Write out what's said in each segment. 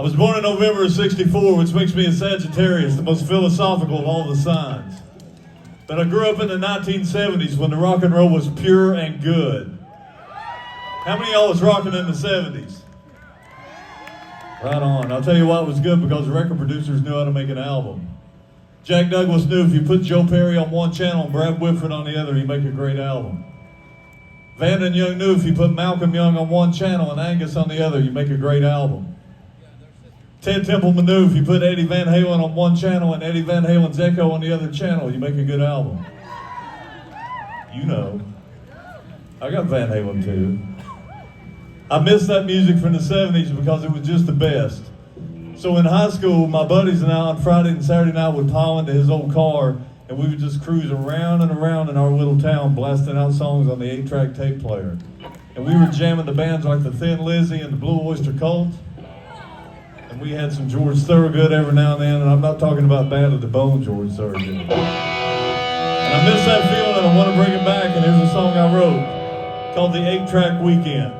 I was born in November of '64, which makes me a Sagittarius, the most philosophical of all the signs. But I grew up in the 1970s when the rock and roll was pure and good. How many of y'all was rocking in the 70s? Right on. I'll tell you why it was good, because the record producers knew how to make an album. Jack Douglas knew if you put Joe Perry on one channel and Brad Whitford on the other, you make a great album. Van and Young knew if you put Malcolm Young on one channel and Angus on the other, you make a great album. Ted Templeman knew if you put Eddie Van Halen on one channel and Eddie Van Halen's Echo on the other channel, you make a good album. You know. I got Van Halen too. I miss that music from the 70s because it was just the best. So in high school, my buddies and I on Friday and Saturday night would pile into his old car, and we would just cruise around and around in our little town, blasting out songs on the 8-track tape player. And we were jamming the bands like the Thin Lizzy and the Blue Oyster Cult. And we had some George Thorogood every now and then, and I'm not talking about Bad to the Bone George Thorogood. And I miss that feeling, and I want to bring it back, and here's a song I wrote called The 8-Track Weekend.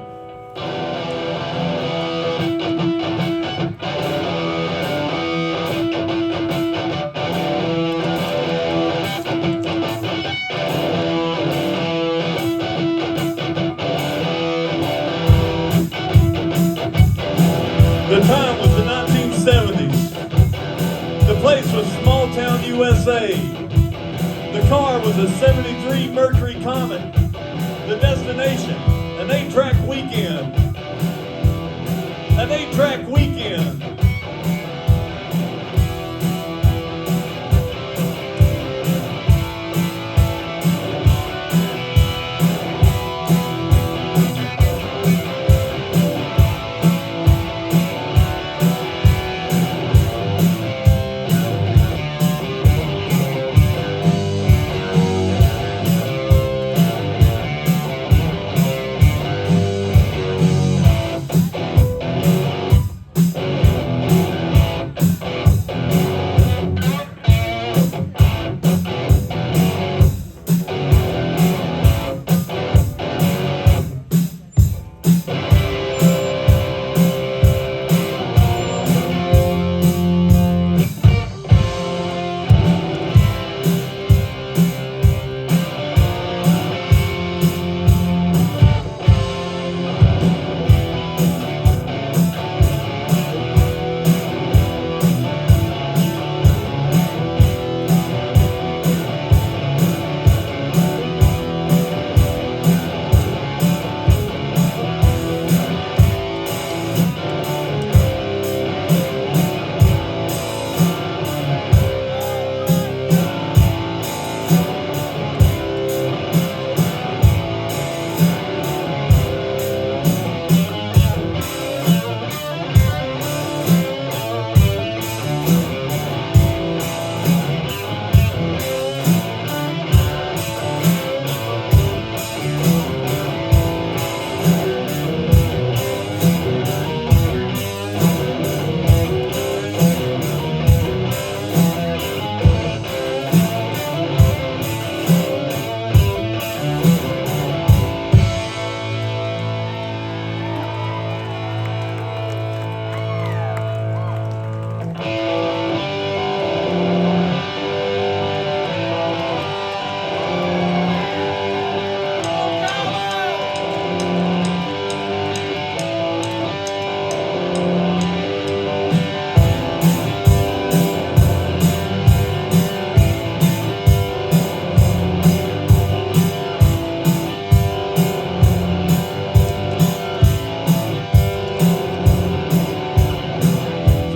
The time was the 1970s. The place was small town USA. The car was a 73 Mercury Comet. The destination, an 8-track weekend. An 8-track weekend.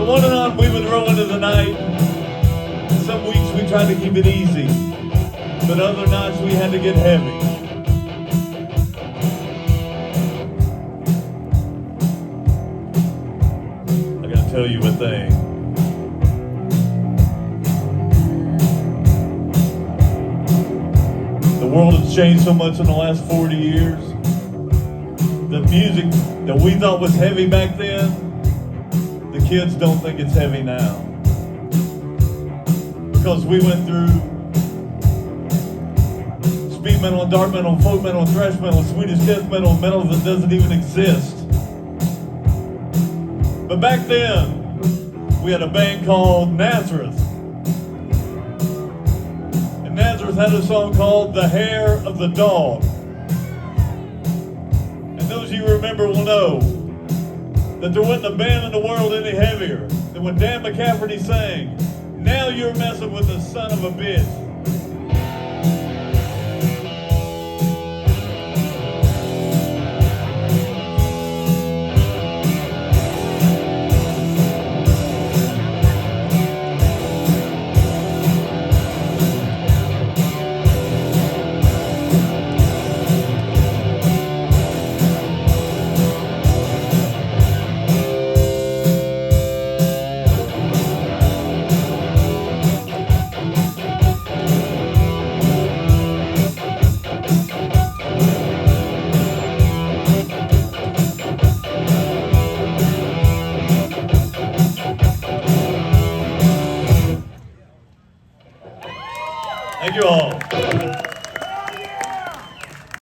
On and on, we would roll into the night. Some weeks we tried to keep it easy, but other nights we had to get heavy. I gotta tell you a thing. The world has changed so much in the last 40 years. The music that we thought was heavy back then, the kids don't think it's heavy now. Because we went through speed metal and dark metal and folk metal and thrash metal and Swedish death metal and metal that doesn't even exist. But back then, we had a band called Nazareth. And Nazareth had a song called The Hair of the Dog. And those of you who remember will know that there wasn't a band in the world any heavier than when Dan McCafferty sang, "Now You're Messing with the Son of a Bitch." Thank you all.